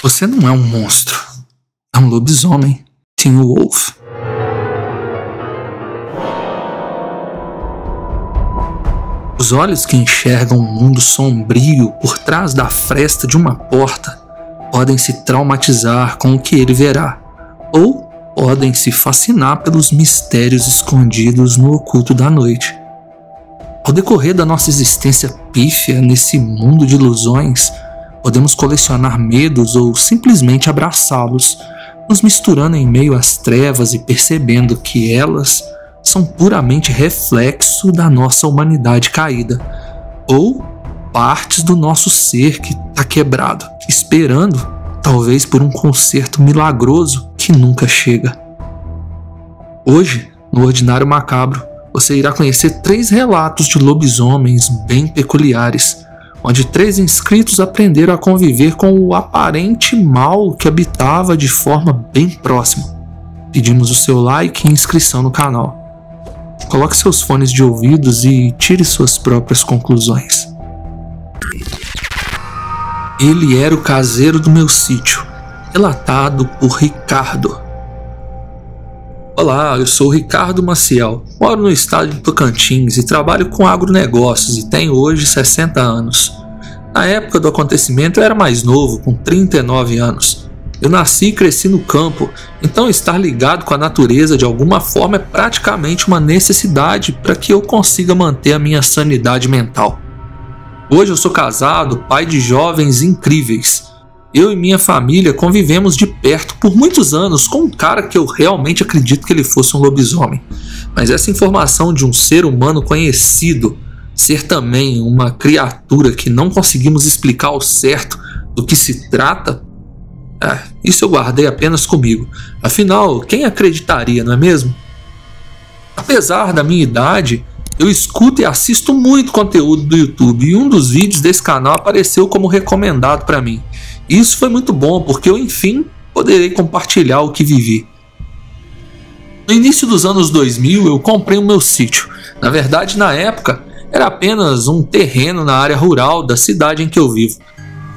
Você não é um monstro. É um lobisomem. Teen Wolf. Os olhos que enxergam um mundo sombrio por trás da fresta de uma porta podem se traumatizar com o que ele verá, ou podem se fascinar pelos mistérios escondidos no oculto da noite. Ao decorrer da nossa existência pífia nesse mundo de ilusões, podemos colecionar medos ou simplesmente abraçá-los, nos misturando em meio às trevas e percebendo que elas são puramente reflexo da nossa humanidade caída, ou partes do nosso ser que está quebrado, esperando, talvez por um conserto milagroso que nunca chega. Hoje, no Ordinário Macabro, você irá conhecer 3 relatos de lobisomens bem peculiares, onde 3 inscritos aprenderam a conviver com o aparente mal que habitava de forma bem próxima. Pedimos o seu like e inscrição no canal. Coloque seus fones de ouvidos e tire suas próprias conclusões. Ele era o caseiro do meu sítio, relatado por Ricardo. Olá, eu sou o Ricardo Maciel, moro no estado de Tocantins e trabalho com agronegócios e tenho hoje 60 anos. Na época do acontecimento eu era mais novo, com 39 anos. Eu nasci e cresci no campo, então estar ligado com a natureza de alguma forma é praticamente uma necessidade para que eu consiga manter a minha sanidade mental. Hoje eu sou casado, pai de jovens incríveis. Eu e minha família convivemos de perto por muitos anos com um cara que eu realmente acredito que ele fosse um lobisomem. Mas essa informação de um ser humano conhecido ser também uma criatura que não conseguimos explicar ao certo do que se trata, isso eu guardei apenas comigo. Afinal, quem acreditaria, não é mesmo? Apesar da minha idade, eu escuto e assisto muito conteúdo do YouTube e um dos vídeos desse canal apareceu como recomendado para mim. Isso foi muito bom porque eu, enfim, poderei compartilhar o que vivi. No início dos anos 2000, eu comprei o meu sítio. Na verdade, na época, era apenas um terreno na área rural da cidade em que eu vivo.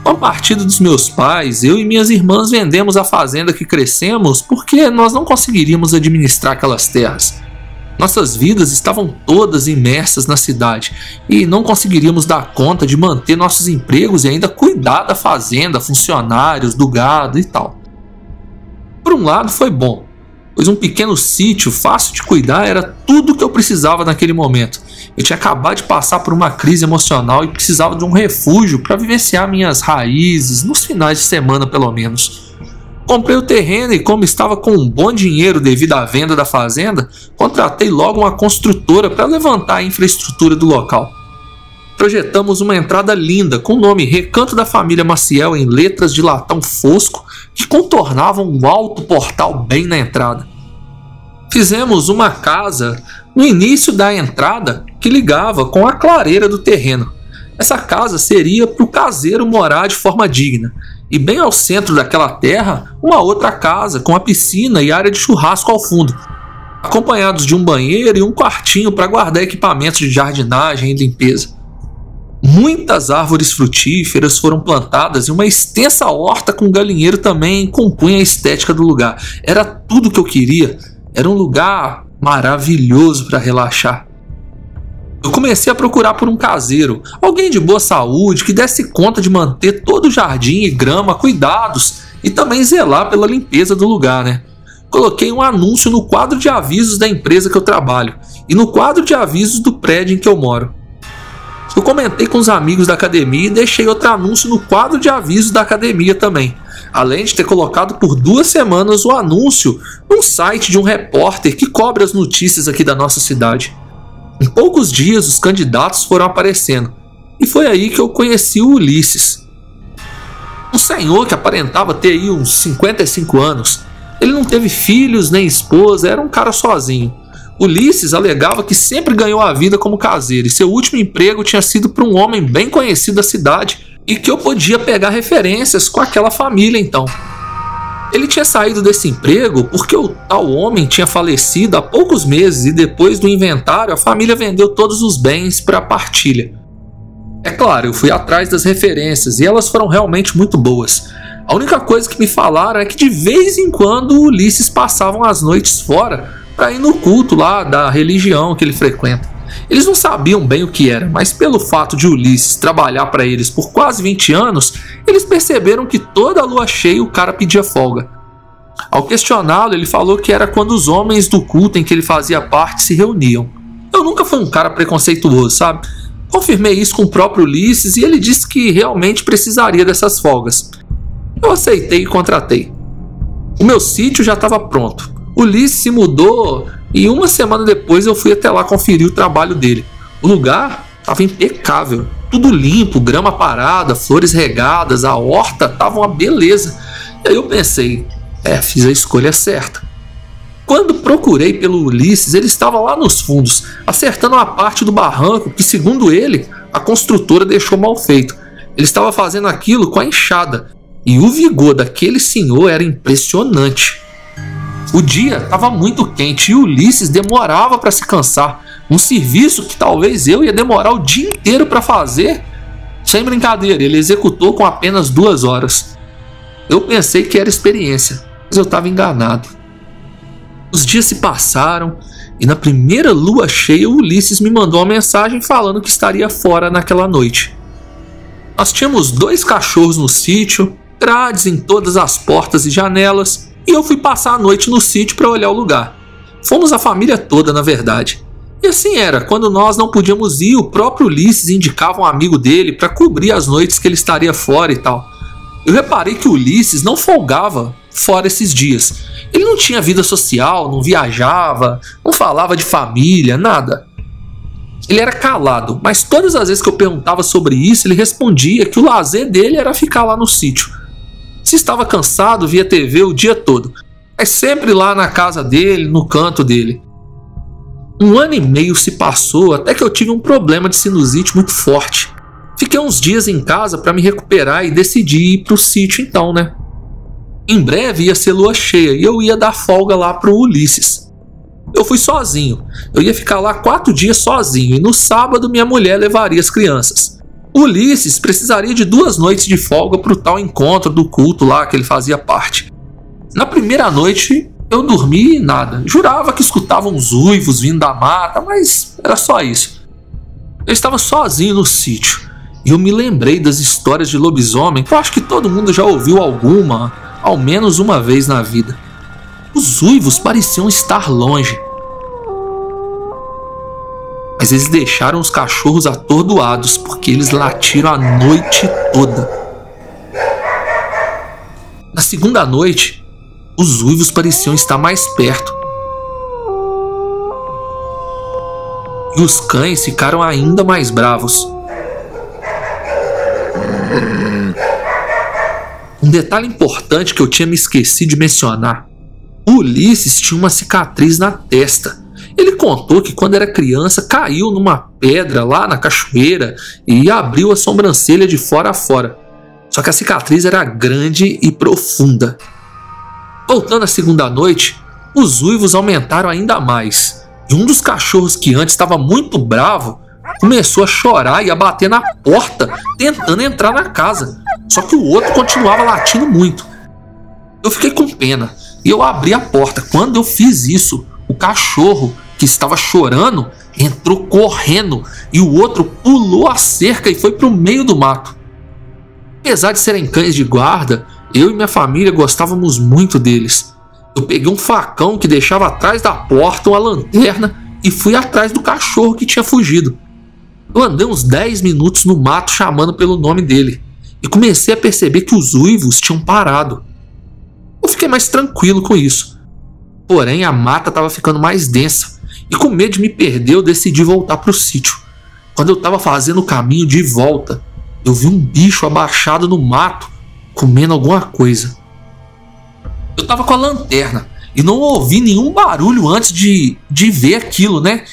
Com a partida dos meus pais, eu e minhas irmãs vendemos a fazenda que crescemos porque nós não conseguiríamos administrar aquelas terras. Nossas vidas estavam todas imersas na cidade e não conseguiríamos dar conta de manter nossos empregos e ainda cuidar da fazenda, funcionários, do gado e tal. Por um lado foi bom, pois um pequeno sítio fácil de cuidar era tudo o que eu precisava naquele momento. Eu tinha acabado de passar por uma crise emocional e precisava de um refúgio para vivenciar minhas raízes, nos finais de semana pelo menos. Comprei o terreno e, como estava com um bom dinheiro devido à venda da fazenda, contratei logo uma construtora para levantar a infraestrutura do local. Projetamos uma entrada linda com o nome Recanto da Família Maciel em letras de latão fosco que contornavam um alto portal bem na entrada. Fizemos uma casa no início da entrada que ligava com a clareira do terreno. Essa casa seria para o caseiro morar de forma digna. E bem ao centro daquela terra, uma outra casa com a piscina e área de churrasco ao fundo, acompanhados de um banheiro e um quartinho para guardar equipamentos de jardinagem e limpeza. Muitas árvores frutíferas foram plantadas e uma extensa horta com galinheiro também compunha a estética do lugar. Era tudo o que eu queria. Era um lugar maravilhoso para relaxar. Eu comecei a procurar por um caseiro, alguém de boa saúde que desse conta de manter todo o jardim e grama cuidados e também zelar pela limpeza do lugar, né? Coloquei um anúncio no quadro de avisos da empresa que eu trabalho e no quadro de avisos do prédio em que eu moro. Eu comentei com os amigos da academia e deixei outro anúncio no quadro de avisos da academia também, além de ter colocado por 2 semanas o anúncio num site de um repórter que cobre as notícias aqui da nossa cidade. Em poucos dias os candidatos foram aparecendo e foi aí que eu conheci o Ulisses. Um senhor que aparentava ter aí uns 55 anos. Ele não teve filhos nem esposa, era um cara sozinho. Ulisses alegava que sempre ganhou a vida como caseiro e seu último emprego tinha sido para um homem bem conhecido da cidade e que eu podia pegar referências com aquela família então. Ele tinha saído desse emprego porque o tal homem tinha falecido há poucos meses e depois do inventário a família vendeu todos os bens para partilha. É claro, eu fui atrás das referências e elas foram realmente muito boas. A única coisa que me falaram é que de vez em quando o Ulisses passavam as noites fora para ir no culto lá da religião que ele frequenta. Eles não sabiam bem o que era, mas pelo fato de Ulisses trabalhar para eles por quase 20 anos, eles perceberam que toda lua cheia o cara pedia folga. Ao questioná-lo, ele falou que era quando os homens do culto em que ele fazia parte se reuniam. Eu nunca fui um cara preconceituoso, sabe? Confirmei isso com o próprio Ulisses e ele disse que realmente precisaria dessas folgas. Eu aceitei e contratei. O meu sítio já estava pronto. Ulisses se mudou e uma semana depois eu fui até lá conferir o trabalho dele. O lugar estava impecável, tudo limpo, grama parada, flores regadas, a horta estava uma beleza. E aí eu pensei, fiz a escolha certa. Quando procurei pelo Ulisses, ele estava lá nos fundos, acertando uma parte do barranco que, segundo ele, a construtora deixou mal feito. Ele estava fazendo aquilo com a enxada, e o vigor daquele senhor era impressionante. O dia estava muito quente e o Ulisses demorava para se cansar. Um serviço que talvez eu ia demorar o dia inteiro para fazer. Sem brincadeira, ele executou com apenas 2 horas. Eu pensei que era experiência, mas eu estava enganado. Os dias se passaram e na primeira lua cheia o Ulisses me mandou uma mensagem falando que estaria fora naquela noite. Nós tínhamos 2 cachorros no sítio, grades em todas as portas e janelas, e eu fui passar a noite no sítio para olhar o lugar. Fomos a família toda, na verdade. E assim era, quando nós não podíamos ir, o próprio Ulisses indicava um amigo dele para cobrir as noites que ele estaria fora e tal. Eu reparei que o Ulisses não folgava fora esses dias. Ele não tinha vida social, não viajava, não falava de família, nada. Ele era calado, mas todas as vezes que eu perguntava sobre isso, ele respondia que o lazer dele era ficar lá no sítio. Se estava cansado, via TV o dia todo, mas sempre lá na casa dele, no canto dele. 1 ano e meio se passou até que eu tive um problema de sinusite muito forte. Fiquei uns dias em casa para me recuperar e decidi ir para o sítio então, né? Em breve ia ser lua cheia e eu ia dar folga lá pro Ulisses. Eu fui sozinho, eu ia ficar lá 4 dias sozinho e no sábado minha mulher levaria as crianças. O Ulisses precisaria de 2 noites de folga pro tal encontro do culto lá que ele fazia parte. Na primeira noite eu dormi e nada, jurava que escutava uns uivos vindo da mata, mas era só isso. Eu estava sozinho no sítio e eu me lembrei das histórias de lobisomem que eu acho que todo mundo já ouviu alguma, ao menos uma vez na vida. Os uivos pareciam estar longe, mas eles deixaram os cachorros atordoados porque eles latiram a noite toda. Na segunda noite, os uivos pareciam estar mais perto. E os cães ficaram ainda mais bravos. Um detalhe importante que eu tinha me esquecido de mencionar. O Ulisses tinha uma cicatriz na testa. Ele contou que quando era criança caiu numa pedra lá na cachoeira e abriu a sobrancelha de fora a fora. Só que a cicatriz era grande e profunda. Voltando à segunda noite, os uivos aumentaram ainda mais. E um dos cachorros que antes estava muito bravo começou a chorar e a bater na porta, tentando entrar na casa. Só que o outro continuava latindo muito. Eu fiquei com pena e eu abri a porta. Quando eu fiz isso, o cachorro que estava chorando entrou correndo e o outro pulou a cerca e foi para o meio do mato. Apesar de serem cães de guarda, eu e minha família gostávamos muito deles. Eu peguei um facão que deixava atrás da porta, uma lanterna e fui atrás do cachorro que tinha fugido. Eu andei uns 10 minutos no mato chamando pelo nome dele e comecei a perceber que os uivos tinham parado. Eu fiquei mais tranquilo com isso. Porém, a mata estava ficando mais densa e com medo de me perder, eu decidi voltar para o sítio. Quando eu estava fazendo o caminho de volta, eu vi um bicho abaixado no mato, comendo alguma coisa. Eu estava com a lanterna e não ouvi nenhum barulho antes de ver aquilo, né?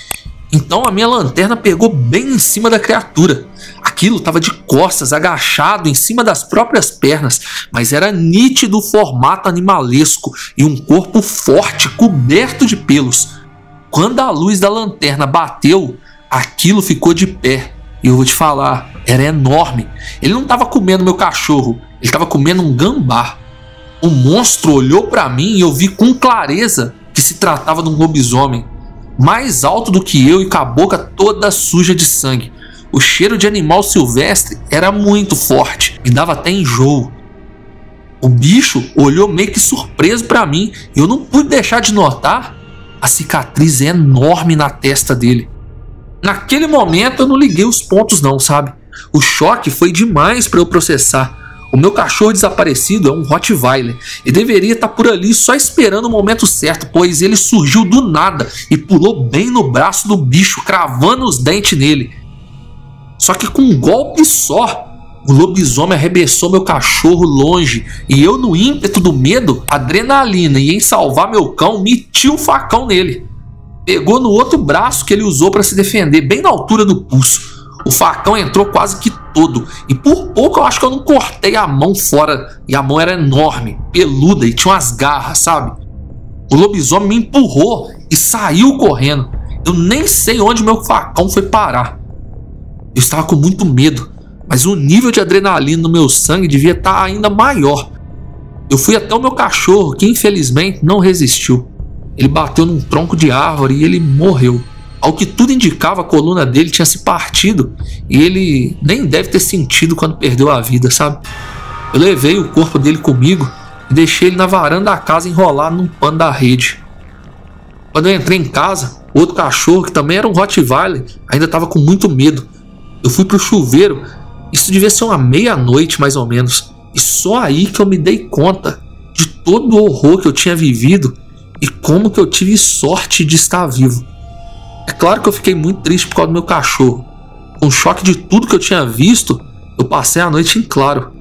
Então a minha lanterna pegou bem em cima da criatura. Aquilo estava de costas, agachado em cima das próprias pernas, mas era nítido o formato animalesco e um corpo forte, coberto de pelos. Quando a luz da lanterna bateu, aquilo ficou de pé. E eu vou te falar, era enorme. Ele não estava comendo meu cachorro, ele estava comendo um gambá. O monstro olhou para mim e eu vi com clareza que se tratava de um lobisomem, mais alto do que eu e com a boca toda suja de sangue. O cheiro de animal silvestre era muito forte, me dava até enjoo. O bicho olhou meio que surpreso para mim e eu não pude deixar de notar a cicatriz enorme na testa dele. Naquele momento eu não liguei os pontos não, sabe? O choque foi demais para eu processar. O meu cachorro desaparecido é um Rottweiler e deveria estar por ali só esperando o momento certo, pois ele surgiu do nada e pulou bem no braço do bicho, cravando os dentes nele. Só que com um golpe só, o lobisomem arremessou meu cachorro longe e eu, no ímpeto do medo, adrenalina e em salvar meu cão, meti o facão nele. Pegou no outro braço que ele usou para se defender, bem na altura do pulso. O facão entrou quase que todo e por pouco eu acho que eu não cortei a mão fora, e a mão era enorme, peluda e tinha umas garras, sabe? O lobisomem me empurrou e saiu correndo. Eu nem sei onde meu facão foi parar. Eu estava com muito medo, mas o nível de adrenalina no meu sangue devia estar ainda maior. Eu fui até o meu cachorro, que infelizmente não resistiu. Ele bateu num tronco de árvore e ele morreu. Ao que tudo indicava, a coluna dele tinha se partido e ele nem deve ter sentido quando perdeu a vida, sabe? Eu levei o corpo dele comigo e deixei ele na varanda da casa enrolado num pano da rede. Quando eu entrei em casa, o outro cachorro, que também era um Rottweiler, ainda estava com muito medo. Eu fui pro chuveiro, isso devia ser uma meia-noite mais ou menos, e só aí que eu me dei conta de todo o horror que eu tinha vivido e como que eu tive sorte de estar vivo. É claro que eu fiquei muito triste por causa do meu cachorro. Com o choque de tudo que eu tinha visto, eu passei a noite em claro.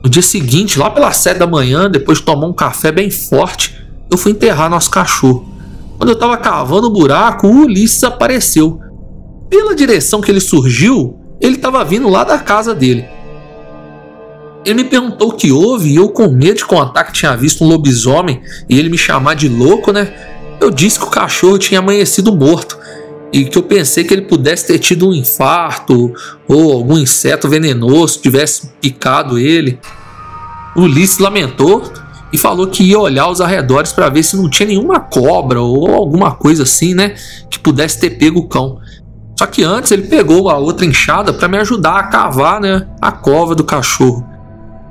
No dia seguinte, lá pelas 7 da manhã, depois de tomar um café bem forte, eu fui enterrar nosso cachorro. Quando eu estava cavando o buraco, o Ulisses apareceu. Pela direção que ele surgiu, ele estava vindo lá da casa dele. Ele me perguntou o que houve e eu, com medo de contar que tinha visto um lobisomem e ele me chamar de louco, né? Eu disse que o cachorro tinha amanhecido morto e que eu pensei que ele pudesse ter tido um infarto ou algum inseto venenoso tivesse picado ele. O Ulisses lamentou e falou que ia olhar aos arredores para ver se não tinha nenhuma cobra ou alguma coisa assim, né, que pudesse ter pego o cão. Só que antes ele pegou a outra enxada para me ajudar a cavar, né, a cova do cachorro.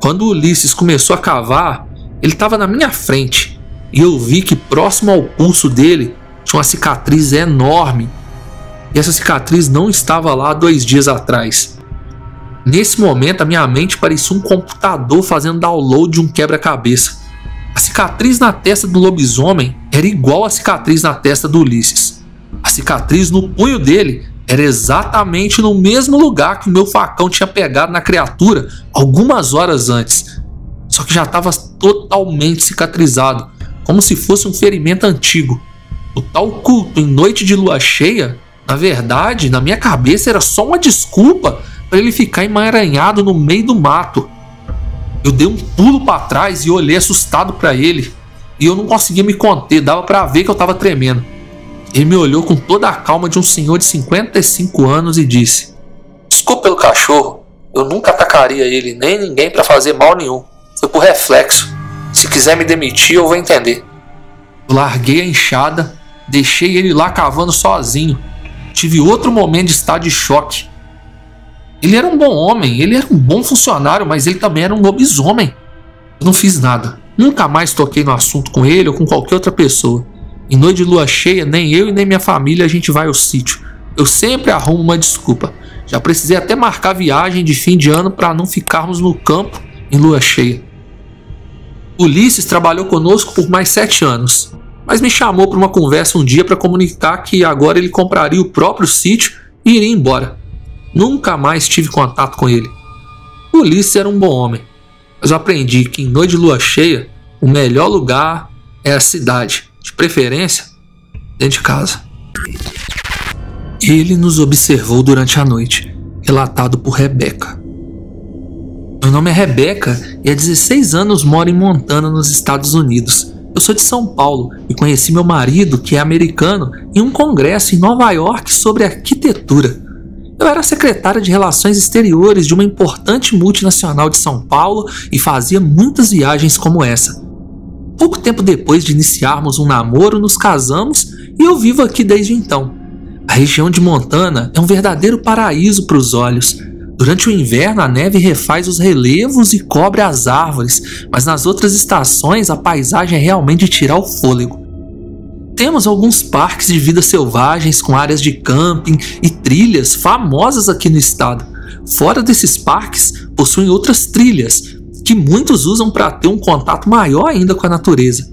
Quando o Ulisses começou a cavar, ele estava na minha frente e eu vi que próximo ao pulso dele tinha uma cicatriz enorme. E essa cicatriz não estava lá 2 dias atrás. Nesse momento a minha mente parecia um computador fazendo download de um quebra-cabeça. A cicatriz na testa do lobisomem era igual à cicatriz na testa do Ulisses. A cicatriz no punho dele era exatamente no mesmo lugar que o meu facão tinha pegado na criatura algumas horas antes. Só que já estava totalmente cicatrizado, como se fosse um ferimento antigo. O tal culto em noite de lua cheia, na verdade, na minha cabeça era só uma desculpa para ele ficar emaranhado no meio do mato. Eu dei um pulo para trás e olhei assustado para ele, e eu não conseguia me conter, dava para ver que eu estava tremendo. Ele me olhou com toda a calma de um senhor de 55 anos e disse: "Desculpa pelo cachorro, eu nunca atacaria ele nem ninguém para fazer mal nenhum. Foi por reflexo. Se quiser me demitir, eu vou entender." Eu larguei a enxada, deixei ele lá cavando sozinho. Tive outro momento de estado de choque. Ele era um bom homem, ele era um bom funcionário, mas ele também era um lobisomem. Eu não fiz nada. Nunca mais toquei no assunto com ele ou com qualquer outra pessoa. Em noite de lua cheia, nem eu e nem minha família a gente vai ao sítio. Eu sempre arrumo uma desculpa. Já precisei até marcar viagem de fim de ano para não ficarmos no campo em lua cheia. Ulisses trabalhou conosco por mais 7 anos, mas me chamou para uma conversa um dia para comunicar que agora ele compraria o próprio sítio e iria embora. Nunca mais tive contato com ele. Ulisses era um bom homem, mas eu aprendi que em noite de lua cheia o melhor lugar é a cidade, de preferência dentro de casa. Ele nos observou durante a noite, relatado por Rebeca. Meu nome é Rebeca e há 16 anos moro em Montana, nos Estados Unidos. Eu sou de São Paulo e conheci meu marido, que é americano, em um congresso em Nova York sobre arquitetura. Eu era secretária de Relações Exteriores de uma importante multinacional de São Paulo e fazia muitas viagens como essa. Pouco tempo depois de iniciarmos um namoro, nos casamos e eu vivo aqui desde então. A região de Montana é um verdadeiro paraíso para os olhos. Durante o inverno, a neve refaz os relevos e cobre as árvores, mas nas outras estações a paisagem é realmente de tirar o fôlego. Temos alguns parques de vida selvagens com áreas de camping e trilhas famosas aqui no estado. Fora desses parques, possuem outras trilhas, que muitos usam para ter um contato maior ainda com a natureza.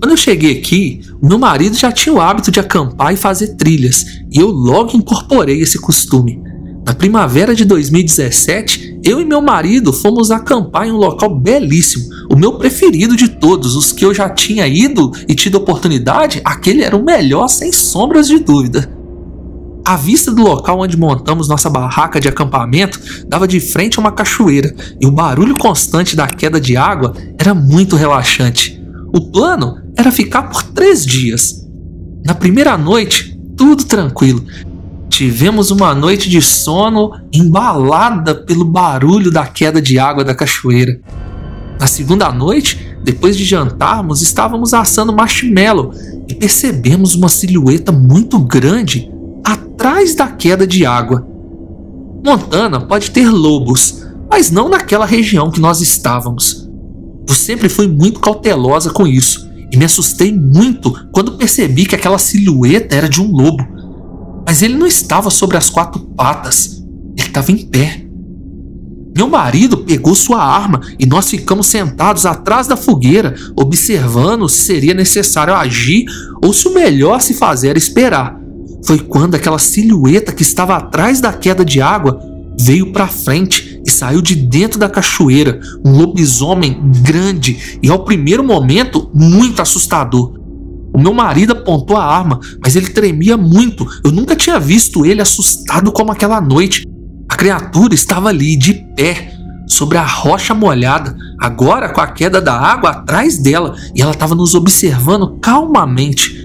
Quando eu cheguei aqui, o meu marido já tinha o hábito de acampar e fazer trilhas, e eu logo incorporei esse costume. Na primavera de 2017, eu e meu marido fomos acampar em um local belíssimo, o meu preferido de todos, os que eu já tinha ido e tido oportunidade, aquele era o melhor sem sombras de dúvida. A vista do local onde montamos nossa barraca de acampamento dava de frente a uma cachoeira e o barulho constante da queda de água era muito relaxante. O plano era ficar por 3 dias. Na primeira noite, tudo tranquilo. Tivemos uma noite de sono embalada pelo barulho da queda de água da cachoeira. Na segunda noite, depois de jantarmos, estávamos assando marshmallow e percebemos uma silhueta muito grande atrás da queda de água. Montana pode ter lobos, mas não naquela região que nós estávamos. Eu sempre fui muito cautelosa com isso e me assustei muito quando percebi que aquela silhueta era de um lobo. Mas ele não estava sobre as 4 patas, ele estava em pé. Meu marido pegou sua arma e nós ficamos sentados atrás da fogueira, observando se seria necessário agir ou se o melhor a se fazer era esperar. Foi quando aquela silhueta que estava atrás da queda de água veio para frente e saiu de dentro da cachoeira, um lobisomem grande e ao primeiro momento muito assustador. O meu marido apontou a arma, mas ele tremia muito. Eu nunca tinha visto ele assustado como aquela noite. A criatura estava ali, de pé, sobre a rocha molhada, agora com a queda da água atrás dela, e ela estava nos observando calmamente.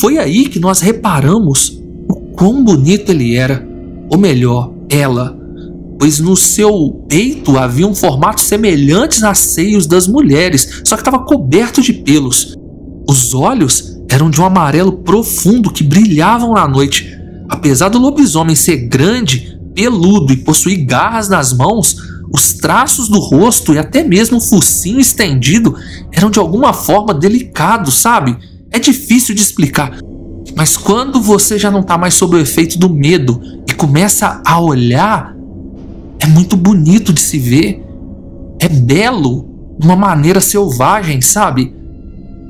Foi aí que nós reparamos o quão bonito ele era, ou melhor, ela, pois no seu peito haviam formatos semelhantes a seios das mulheres, só que estava coberto de pelos. Os olhos eram de um amarelo profundo que brilhavam na noite. Apesar do lobisomem ser grande, peludo e possuir garras nas mãos, os traços do rosto e até mesmo o focinho estendido eram de alguma forma delicados, sabe? É difícil de explicar. Mas quando você já não está mais sob o efeito do medo e começa a olhar, é muito bonito de se ver. É belo de uma maneira selvagem, sabe?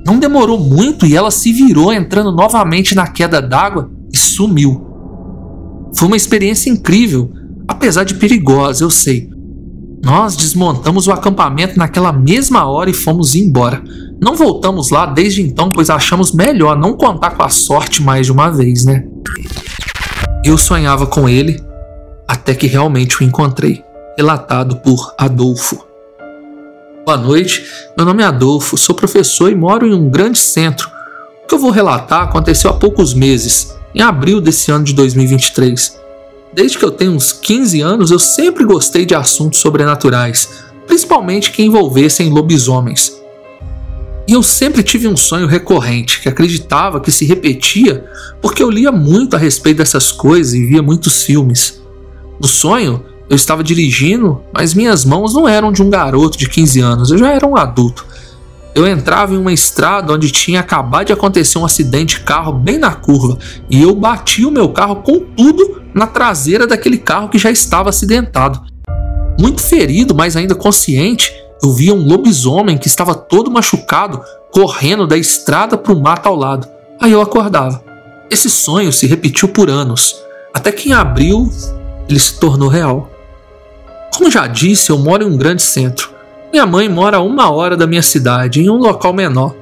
Não demorou muito e ela se virou entrando novamente na queda d'água e sumiu. Foi uma experiência incrível, apesar de perigosa, eu sei. Nós desmontamos o acampamento naquela mesma hora e fomos embora. Não voltamos lá desde então, pois achamos melhor não contar com a sorte mais de uma vez, né? Eu sonhava com ele até que realmente o encontrei. Relatado por Adolfo. Boa noite, meu nome é Adolfo, sou professor e moro em um grande centro. O que eu vou relatar aconteceu há poucos meses, em abril desse ano de 2023. Desde que eu tenho uns 15 anos, eu sempre gostei de assuntos sobrenaturais, principalmente que envolvessem lobisomens. E eu sempre tive um sonho recorrente, que acreditava que se repetia porque eu lia muito a respeito dessas coisas e via muitos filmes. No sonho, eu estava dirigindo, mas minhas mãos não eram de um garoto de 15 anos, eu já era um adulto. Eu entrava em uma estrada onde tinha acabado de acontecer um acidente de carro bem na curva e eu bati o meu carro com tudo na traseira daquele carro que já estava acidentado. Muito ferido, mas ainda consciente, eu via um lobisomem que estava todo machucado correndo da estrada para o mato ao lado. Aí eu acordava. Esse sonho se repetiu por anos, até que em abril ele se tornou real. Como já disse, eu moro em um grande centro. Minha mãe mora a 1 hora da minha cidade, em um local menor.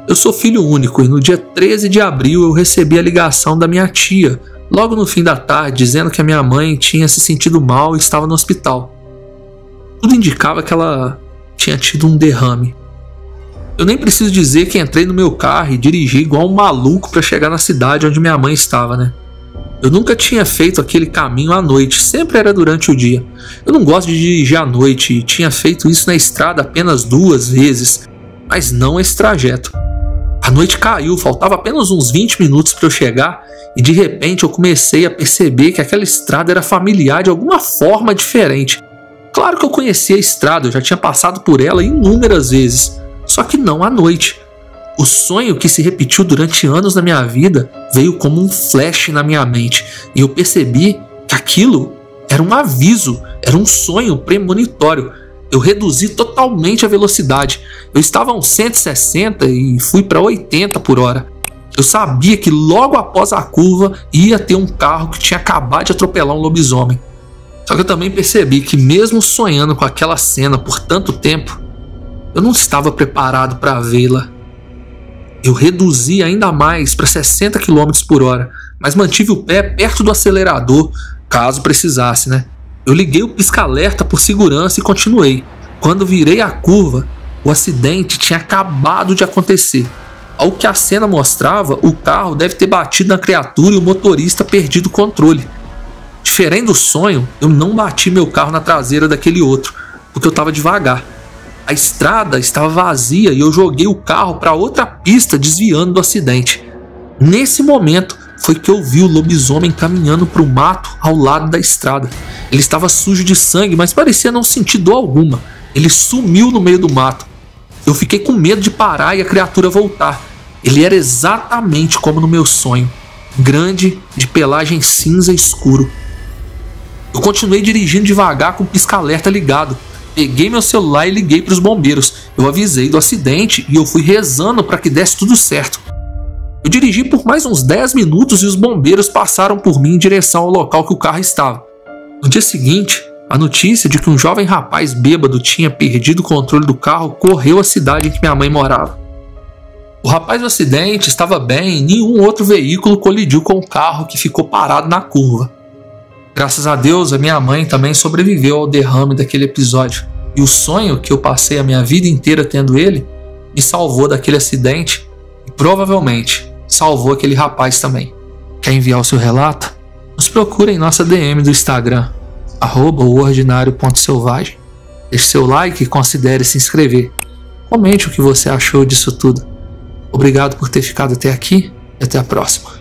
Eu sou filho único e no dia 13 de abril eu recebi a ligação da minha tia, logo no fim da tarde, dizendo que a minha mãe tinha se sentido mal e estava no hospital. Tudo indicava que ela tinha tido um derrame. Eu nem preciso dizer que entrei no meu carro e dirigi igual um maluco para chegar na cidade onde minha mãe estava, né? Eu nunca tinha feito aquele caminho à noite, sempre era durante o dia. Eu não gosto de dirigir à noite e tinha feito isso na estrada apenas 2 vezes, mas não esse trajeto. A noite caiu, faltava apenas uns 20 minutos para eu chegar e de repente eu comecei a perceber que aquela estrada era familiar de alguma forma diferente. Claro que eu conhecia a estrada, eu já tinha passado por ela inúmeras vezes, só que não à noite. O sonho que se repetiu durante anos na minha vida veio como um flash na minha mente e eu percebi que aquilo era um aviso, era um sonho premonitório. Eu reduzi totalmente a velocidade. Eu estava a uns 160 e fui para 80 por hora. Eu sabia que logo após a curva ia ter um carro que tinha acabado de atropelar um lobisomem. Só que eu também percebi que mesmo sonhando com aquela cena por tanto tempo, eu não estava preparado para vê-la. Eu reduzi ainda mais para 60 km por hora, mas mantive o pé perto do acelerador, caso precisasse, né? Eu liguei o pisca-alerta por segurança e continuei. Quando virei a curva, o acidente tinha acabado de acontecer. Ao que a cena mostrava, o carro deve ter batido na criatura e o motorista perdido o controle. Diferente do sonho, eu não bati meu carro na traseira daquele outro, porque eu estava devagar. A estrada estava vazia e eu joguei o carro para outra pista desviando do acidente. Nesse momento foi que eu vi o lobisomem caminhando para o mato ao lado da estrada. Ele estava sujo de sangue, mas parecia não sentir dor alguma. Ele sumiu no meio do mato. Eu fiquei com medo de parar e a criatura voltar. Ele era exatamente como no meu sonho, grande, de pelagem cinza escuro. Eu continuei dirigindo devagar com o pisca-alerta ligado. Peguei meu celular e liguei para os bombeiros. Eu avisei do acidente e eu fui rezando para que desse tudo certo. Eu dirigi por mais uns 10 minutos e os bombeiros passaram por mim em direção ao local que o carro estava. No dia seguinte, a notícia de que um jovem rapaz bêbado tinha perdido o controle do carro correu à cidade em que minha mãe morava. O rapaz do acidente estava bem e nenhum outro veículo colidiu com o carro que ficou parado na curva. Graças a Deus, a minha mãe também sobreviveu ao derrame daquele episódio. E o sonho que eu passei a minha vida inteira tendo ele me salvou daquele acidente e provavelmente salvou aquele rapaz também. Quer enviar o seu relato? Nos procure em nossa DM do Instagram, @oordinário.selvagem. Deixe seu like e considere se inscrever. Comente o que você achou disso tudo. Obrigado por ter ficado até aqui e até a próxima.